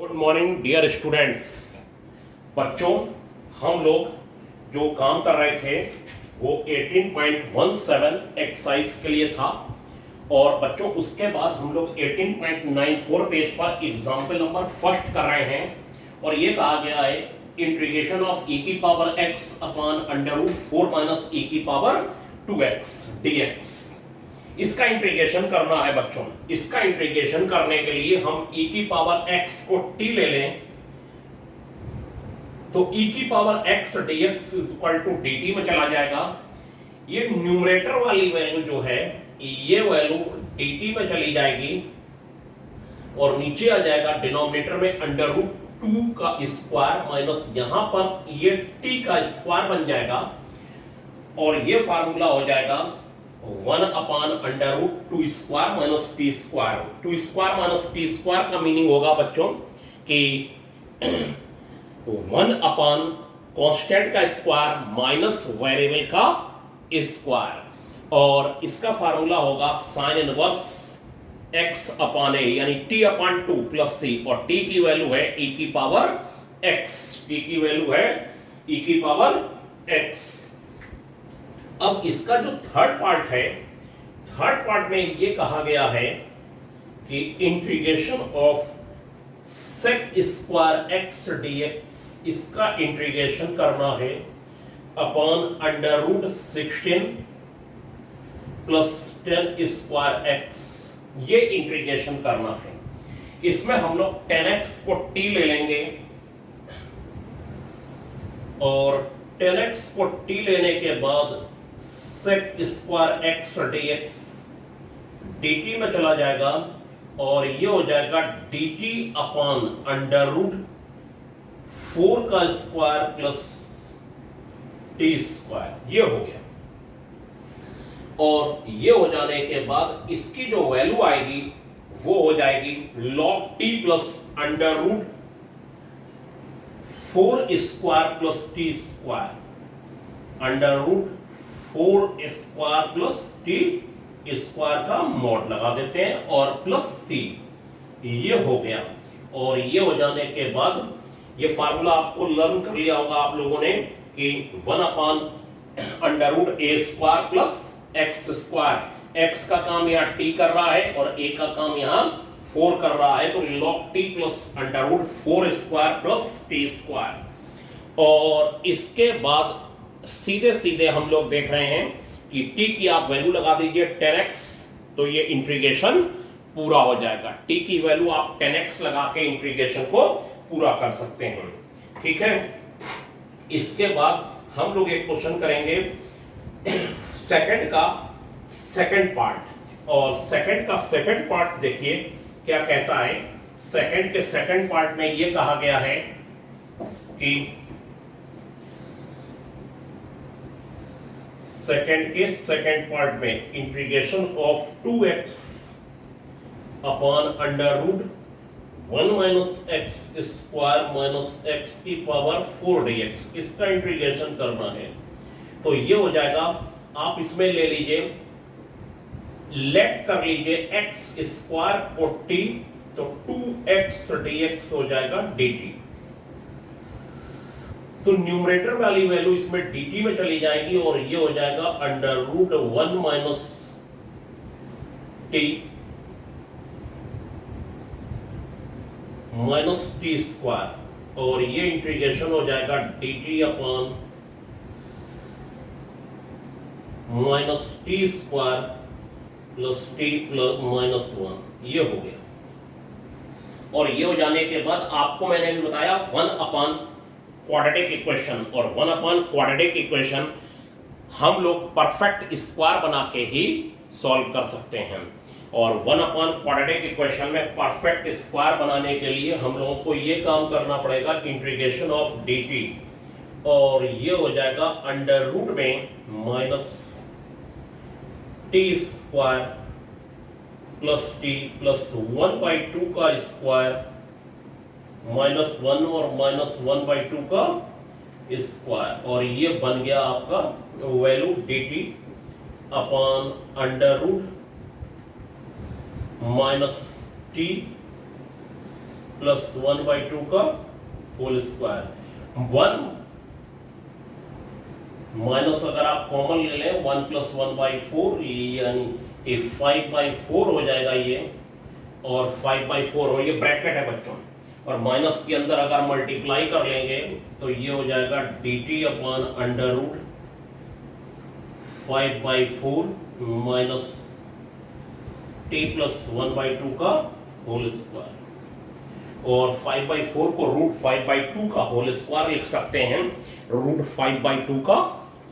Good morning dear students. बच्चों, हम लोग जो काम कर रहे थे वो 18.17 एक्सरसाइज के लिए था और बच्चों उसके बाद हम लोग 18.94 पेज पर एग्जाम्पल नंबर फर्स्ट कर रहे हैं और ये कहा गया है इंटीग्रेशन ऑफ e की power x upon under root 4 minus e की पावर 2x dx। इसका इंटीग्रेशन करना है बच्चों। इसका इंटीग्रेशन करने के लिए हम e की पावर x को t ले लें तो e की power x dx equal to dt में चला जाएगा। ये न्यूमरेटर वाली वैल्यू जो है ये वैल्यू dt में चली जाएगी और नीचे आ जाएगा डिनोमिनेटर में अंडर रूट 2 का स्क्वायर माइनस यहां पर ये t का स्क्वायर बन जाएगा और ये फार्मूला हो जाएगा 1 upon under root 2 square minus t square. 2 square minus t square का मीनिंग होगा बच्चों कि 1 अपान कांस्टेंट का स्क्वायर माइनस वेरिएबल का स्क्वायर और इसका फार्मूला होगा sine inverse x upon a यानी t अपान 2 प्लस c और t की वैल्यू है e की पावर x। t की वैल्यू है e की पावर x। अब इसका जो थर्ड पार्ट है, थर्ड पार्ट में ये कहा गया है कि integration of sec square x dx, इसका इंटीग्रेशन करना है upon under root 16 plus 10 square x. ये इंटीग्रेशन करना है। इसमें हम लोग 10x को t ले लेंगे और 10x को t लेने के बाद sec square x dx dt में चला जाएगा और ये हो जाएगा dt अपॉन अंडर रूट 4 का स्क्वायर प्लस t स्क्वायर। ये हो गया और ये हो जाने के बाद इसकी जो वैल्यू आएगी वो हो जाएगी log t plus under root 4 square plus t square under root 4 square plus t square का मॉड लगा देते हैं और प्लस सी। ये हो गया और ये हो जाने के बाद ये फार्मूला आपको लर्न कर लिया होगा आप लोगों ने कि 1 upon under root a square plus x square. X का काम यहाँ टी कर रहा है और ए का काम यहाँ 4 कर रहा है तो log t plus under root 4 square plus t square. और इसके बाद सीधे सीधे हम लोग देख रहे हैं कि t की आप वैल्यू लगा दीजिए 10x तो ये इंटीग्रेशन पूरा हो जाएगा। t की वैल्यू आप 10x लगा के इंटीग्रेशन को पूरा कर सकते हैं। ठीक है, इसके बाद हम लोग एक क्वेश्चन करेंगे सेकंड का सेकंड पार्ट और सेकंड का सेकंड पार्ट देखिए क्या कहता है। सेकंड के सेकंड पार्ट में ये कहा गया है कि सेकंड के सेकंड पार्ट में integration of 2x upon under root 1 minus x square minus x की पावर 4 dx, इसका इंटीग्रेशन करना है। तो ये हो जाएगा, आप इसमें ले लीजिए लेट कर लीजिए x स्क्वायर को t तो 2x dx हो जाएगा dt। तो न्यूमरेटर वाली वैल्यू इसमें dt में चली जाएगी और ये हो जाएगा under root 1 minus t minus t square और ये इंटीग्रेशन हो जाएगा dt upon minus t square plus t plus minus 1। ये हो गया और ये हो जाने के बाद आपको मैंने भी बताया 1 अपॉन क्वाड्रेटिक इक्वेशन और 1 अपॉन क्वाड्रेटिक इक्वेशन हम लोग परफेक्ट स्क्वायर बना के ही सॉल्व कर सकते हैं। और 1 अपॉन क्वाड्रेटिक इक्वेशन में परफेक्ट स्क्वायर बनाने के लिए हम लोगों को ये काम करना पड़ेगा इंटीग्रेशन ऑफ dt और ये हो जाएगा अंडर रूट में minus t square plus t plus 1/2 का स्क्वायर माइनस 1 और माइनस 1/2 का स्क्वायर और ये बन गया आपका value dt upon under root minus t plus 1/2 का होल स्क्वायर। 1 माइनस अगर आप कॉमन ले लें 1 प्लस 1/4 यानी ये 5/4 हो जाएगा ये, और 5/4 हो, ये ब्रैकेट है बच्चों, और माइनस के अंदर अगर मल्टीप्लाई कर लेंगे तो ये हो जाएगा dt upon under root 5/4 minus t plus 1/2 का होल स्क्वायर। और 5/4 को रूट 5/2 का होल स्क्वायर लिख सकते हैं, रूट 5/2 का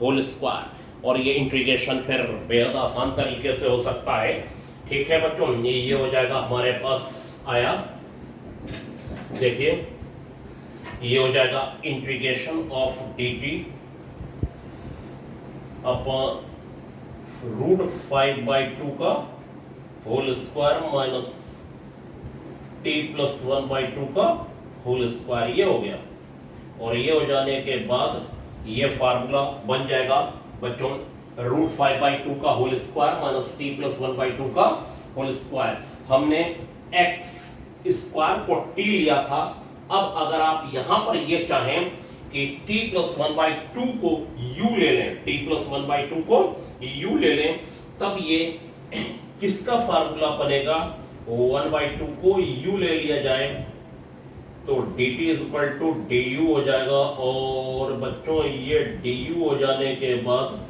होल स्क्वायर। और ये इंटीग्रेशन फिर बेहद आसान तरीके से हो सकता है। ठीक है बच्चों, ये हो जाएगा हमारे पास आया, देखिए ये हो जाएगा integration of dt upon root 5/2 का whole square minus t plus 1/2 का होल स्क्वायर, ये हो गया। और ये हो जाने के बाद ये फार्मूला बन जाएगा बच्चों, रूट 5/2 का whole square minus t plus 1/2 का होल स्क्वायर। हमने x स्क्वायर को t लिया था। अब अगर आप यहां पर ये चाहें कि t प्लस 1/2 को u ले लें, t प्लस 1/2 को u ले लें, तब ये किसका फार्मूला बनेगा, 1/2 को u ले लिया जाए तो dt is equal to du हो जाएगा। और बच्चों ये du हो जाने के बाद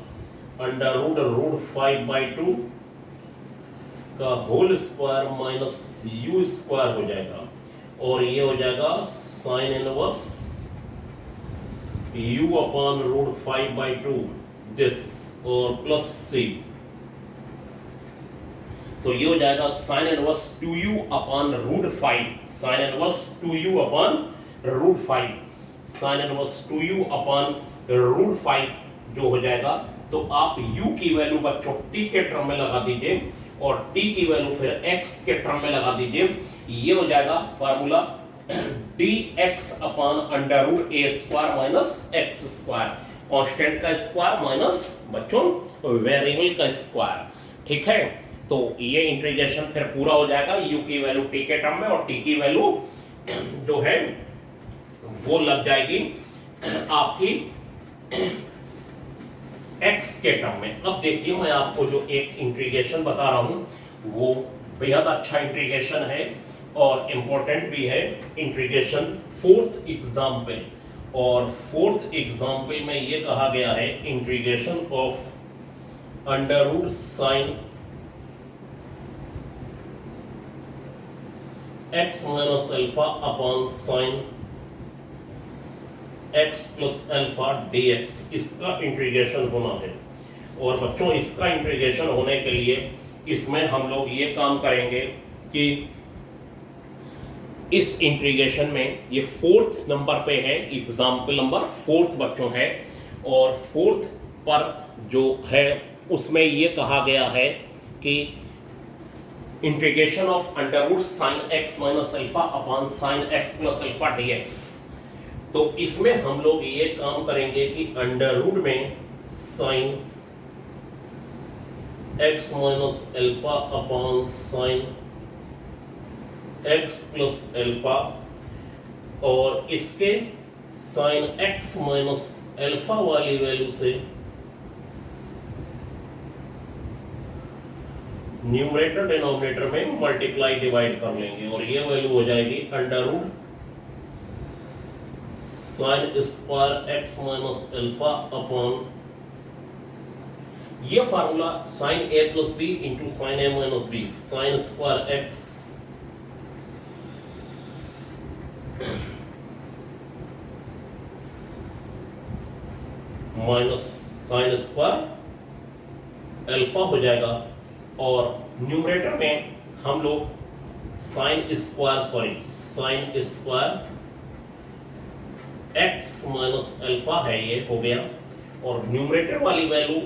अंडर रूट 5/2 का whole square minus u square हो जाएगा। और ये हो जाएगा sine inverse u upon root 5/2 this, और प्लस c, तो ये हो जाएगा sine inverse 2u upon root 5, sine inverse 2u upon root 5, sine inverse 2u upon root 5 जो हो जाएगा। तो आप u की वैल्यू बच्चों t के टर्म में लगा दीजिए और t की वैल्यू फिर x के टर्म में लगा दीजिए। ये हो जाएगा formula dx upon under root a square minus x square, constant का स्क्वायर माइनस बच्चों वेरिएबल का स्क्वायर। ठीक है, तो ये इंटीग्रेशन फिर पूरा हो जाएगा u की वैल्यू t के टर्म में, और t की वैल्यू जो है वो लग जाएगी आपकी x के टर्म में। अब देखिए मैं आपको जो एक इंटीग्रेशन बता रहा हूं वो बेहद अच्छा इंटीग्रेशन है और इंपॉर्टेंट भी है। इंटीग्रेशन फोर्थ एग्जाम्पल, और फोर्थ एग्जाम्पल में ये कहा गया है integration of under root sine x minus alpha upon sine x plus alpha dx, इसका इंटीग्रेशन होना है। और बच्चों इसका इंटीग्रेशन होने के लिए इसमें हम लोग ये काम करेंगे कि इस इंटीग्रेशन में ये फोर्थ नंबर पे है, एग्जाम्पल नंबर फोर्थ बच्चों है, और फोर्थ पर जो है उसमें ये कहा गया है कि integration of under root sine x minus alpha upon sine x plus alpha dx। तो इसमें हम लोग ये काम करेंगे कि अंडर रूट में sine x minus alpha upon sine x plus alpha, और इसके साइन x माइनस अल्फा वाली वैल्यू से न्यूमरेटर डिनोमिनेटर में मल्टीप्लाई डिवाइड कर लेंगे, और ये वैल्यू हो जाएगी under root sine square x minus alpha upon, ये formula sign a plus b into sine a minus b, sine square x minus sine square alpha हो जाएगा। और न्यूमरेटर में हम लोग sine square x minus alpha है, ये हो गया, और न्यूमरेटर वाली वैल्यू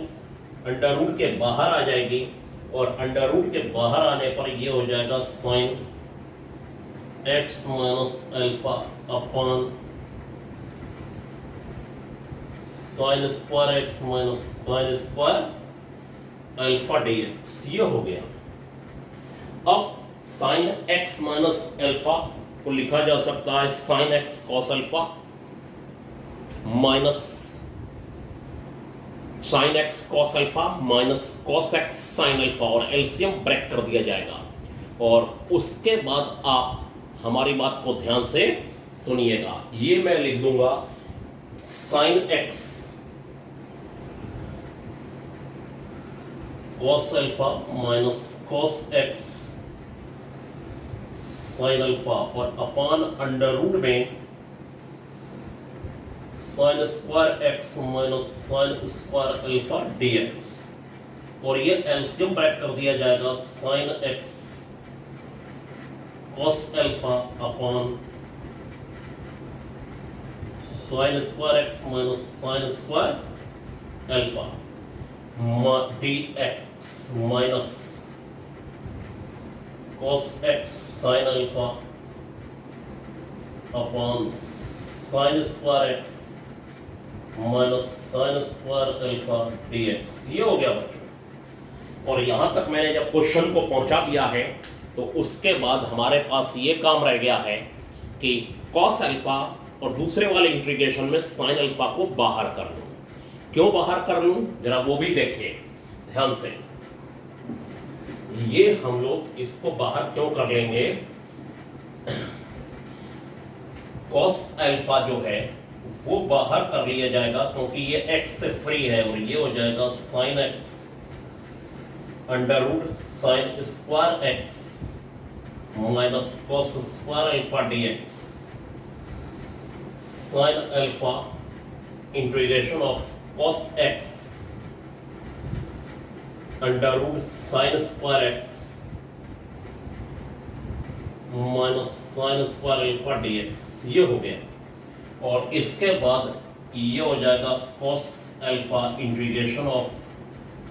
अंडर रूट के बाहर आ जाएगी, और अंडर रूट के बाहर आने पर ये हो जाएगा sine x minus alpha upon sine square x minus sine square alpha dx, ये हो गया। अब साइन x माइनस अल्फा को लिखा जा सकता है sign x cos alpha minus sign x cos alpha minus cos x sine alpha, और एलसीएम ब्रेक कर दिया जाएगा। और उसके बाद आप हमारी बात को ध्यान से सुनिएगा। ये मैं लिख दूंगा sine x cos alpha minus cos x sine alpha, और अपान अंडर रूट में sine square x minus sine square alpha dx, और ये एलसीएम ब्रेक कर दिया जाएगा sine x cos alpha upon sine square x minus sine square alpha dx minus cos x sin alpha upon sine square x minus sine square alpha dx। ये हो गया बच्चों। और यहां तक मैंने जब क्वेश्चन को पहुंचा दिया है तो उसके बाद हमारे पास ये काम रह गया है कि cos अल्फा और दूसरे वाले इंटीग्रेशन में साइन अल्फा को बाहर कर लूं। क्यों बाहर कर लूं, जरा वो भी देखिए ध्यान से। ये हम लोग इसको बाहर क्यों कर लेंगे, cos अल्फा जो है वो बाहर कर लिया जाएगा क्योंकि ये x से फ्री है, और ये हो जाएगा sine x under root sine square x minus cos square alpha dx sine alpha integration of cos x under root sine square x minus sine square alpha dx. ये हो गया। और इसके बाद ये हो जाएगा cos alpha integration of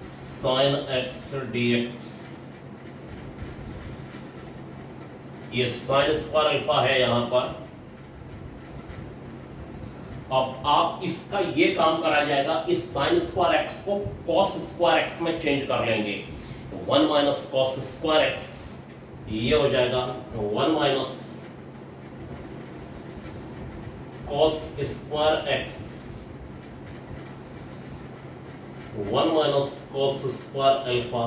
sine x dx. ये साइन स्क्वायर अल्फा है यहां पर। अब आप इसका ये काम करा जाएगा, इस साइन स्क्वायर एक्स को कॉस स्क्वायर एक्स में चेंज कर लेंगे। 1 माइनस कॉस स्क्वायर एक्स, ये हो जाएगा 1 minus cos square x 1 minus cos square alpha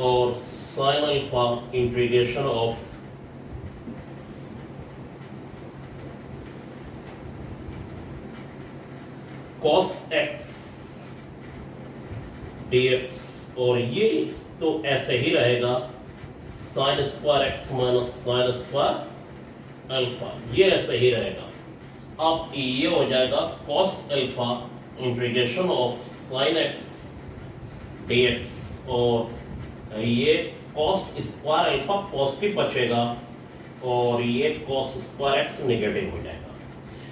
और sine alpha integration of cos x dx। और ये तो ऐसे ही रहेगा sine square x minus sine square alpha, ये ऐसे ही रहेगा। अब ये हो जाएगा cos alpha integration of sine x dx, और ये cos स्क्वायर अल्फा पॉजिटिव बचेगा और ये cos स्क्वायर एक्स नेगेटिव हो जाएगा।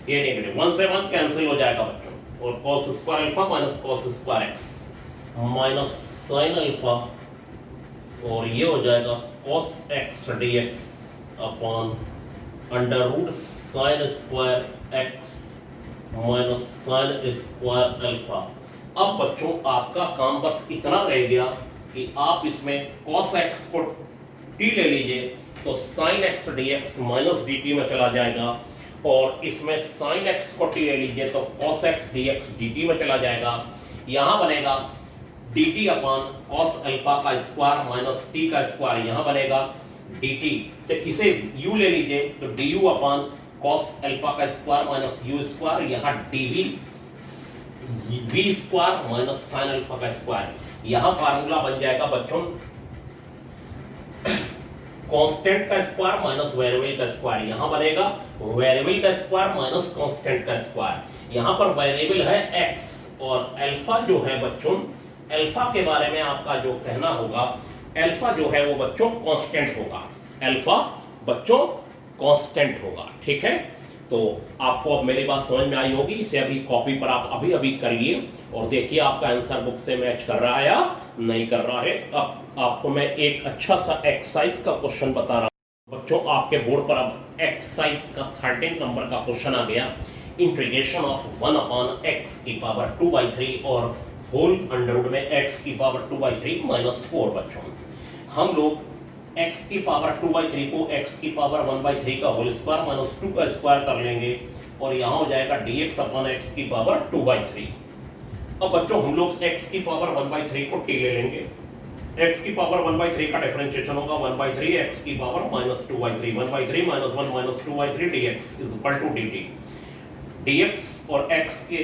ये नेगेटिव 1 से 1 कैंसिल हो जाएगा बच्चों, और cos square alpha minus cos square x minus sine alpha, और ये हो जाएगा cos x dx upon under root sine square x minus sine square alpha. अब बच्चों आपका काम बस इतना रह गया कि आप इसमें cos x को t ले लीजिए तो sine x dx minus dt में चला जाएगा, और इसमें sin x को t ले लीजिए तो cos x dx dt में चला जाएगा। यहां बनेगा dt अपॉन cos अल्फा का स्क्वायर माइनस t का स्क्वायर, यहां बनेगा dt। तो इसे u ले लीजिए तो du अपॉन cos अल्फा का स्क्वायर माइनस u स्क्वायर, यहां dv v square minus sin alpha का स्क्वायर। यहां फार्मूला बन जाएगा बच्चों कांस्टेंट का स्क्वायर माइनस वेरिएबल का स्क्वायर, यहां बनेगा वेरिएबल का स्क्वायर माइनस कांस्टेंट का स्क्वायर। यहां पर वेरिएबल है x, और अल्फा जो है बच्चों, अल्फा के बारे में आपका जो कहना होगा, अल्फा जो है वो बच्चों कांस्टेंट होगा, अल्फा बच्चों कांस्टेंट होगा। ठीक है, तो आपको अब मेरी बात समझ में आई होगी। इसे अभी कॉपी पर आप अभी अभी करिए और देखिए आपका आंसर बुक से मैच कर रहा है या नहीं कर रहा है। अब आपको मैं एक अच्छा सा एक्सरसाइज का क्वेश्चन बता रहा हूं बच्चों। आपके बोर्ड पर अब एक्सरसाइज का 13 नंबर का क्वेश्चन आ गया। इंटीग्रेशन ऑफ 1 अपॉन x की पावर 2/3 और होल अंडर रूट में x की पावर 2/3 -4। बच्चों हम लोग x की पावर 2/3 को x की पावर 1/3 का होल स्क्वायर माइनस 2 का स्क्वायर कर लेंगे और यहाँ हो जाएगा dx अपॉन x की पावर 2/3। अब बच्चों हम लोग x की पावर 1/3 को t ले लेंगे। x की पावर 1/3 का डिफरेंशिएशन होगा 1/3 x की power minus 2/3, 1/3 minus 1 minus 2/3 dx is equal to dt। dx और x के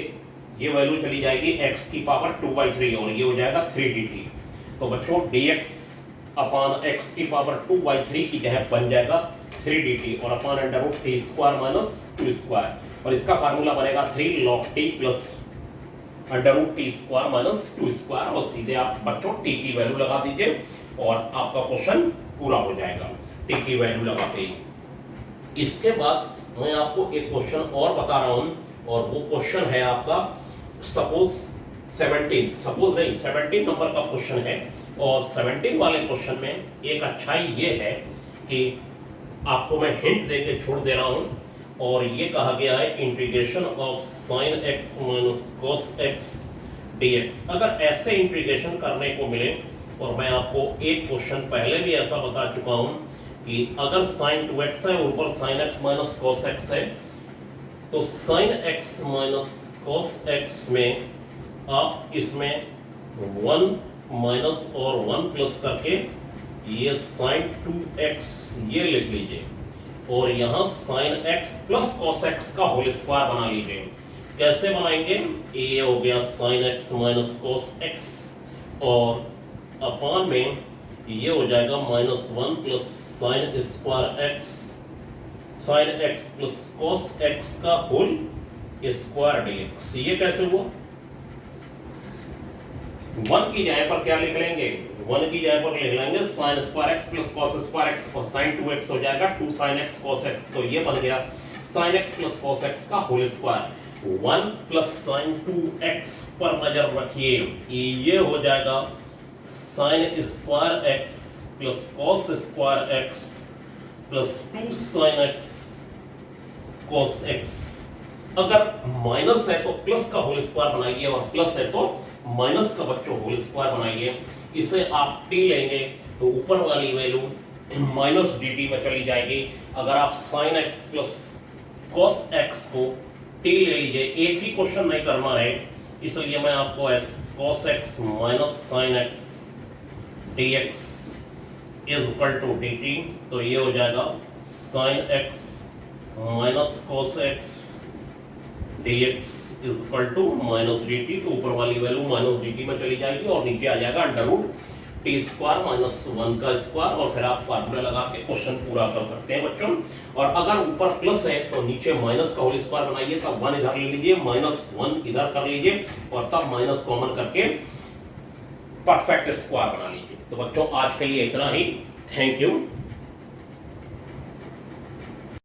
ये वैल्यू चली जाएगी x की पावर 2/3 और ये हो जाएगा 3dt। तो बच्चों dx अपॉन x की पावर 2/3 की जगह बन जाएगा 3dt और upon under root t square minus 2 square और इसका फार्मूला बनेगा 3 log t plus under root t square minus 2 square और सीधे आप बच्चों t की वैल्यू लगा दीजिए और आपका क्वेश्चन पूरा हो जाएगा t की वैल्यू लगाते ही। इसके बाद मैं आपको एक क्वेश्चन और बता रहा हूं और वो क्वेश्चन है आपका सपोज 17 नंबर का क्वेश्चन है और 17 वाले क्वेश्चन में एक अच्छाई ये है कि आपको मैं हिंट देके छोड़ दे रहा हूं और ये कहा गया है integration of sin x minus cos x dx। अगर ऐसे इंटीग्रेशन करने को मिले और मैं आपको एक क्वेश्चन पहले भी ऐसा बता चुका हूं कि अगर sin 2x है ऊपर sin x minus cos x है तो sin x minus cos x में आप इसमें 1 माइनस और 1 प्लस करके ये sin 2x ये लिख लीजिए और यहाँ sin x plus cos x का होल स्क्वायर बना लीजिए। कैसे बनाएंगे? ये हो गया sin x minus cos x और अपॉन में ये हो जाएगा minus 1 plus sin square x sin x plus cos x का होल स्क्वायर dx। ये कैसे हुआ? 1 की जगह पर क्या लिख लेंगे? 1 की जगह पर लिख लेंगे sin square x plus cos square x और sin 2x हो जाएगा 2 sin x cos x। तो ये बन गया sin x plus cos x का whole square. 1 plus sin 2x पर नजर रखिए, ये हो जाएगा sin square x plus cos square x plus 2 sin x cos x। अगर माइनस है तो प्लस का होल स्क्वायर बनाइए और प्लस है तो माइनस का बच्चों होल स्क्वायर बनाइए। इसे आप t लेंगे तो ऊपर वाली वैल्यू माइनस dt में चली जाएगी। अगर आप sin x plus cos x को t ले लीजिए, एक ही क्वेश्चन नहीं करना है इसलिए मैं आपको cos x minus sin x dx is equal to dt। तो ये हो जाएगा sin x minus cos x dx is equal to minus dt। तो ऊपर वाली वैल्यू माइनस dt में चली जाएगी और नीचे आ जाएगा under root t square minus 1 का स्क्वायर और फिर आप फार्मूला लगा के क्वेश्चन पूरा कर सकते हैं बच्चों। और अगर ऊपर प्लस है तो नीचे माइनस का होल स्क्वायर बनाइए, तब 1 इधर ले लीजिए माइनस 1 इधर कर लीजिए और तब माइनस कॉमन करके परफेक्ट स्क्वायर बना लीजिए। तो बच्चों आज के लिए इतना ही। Thank you.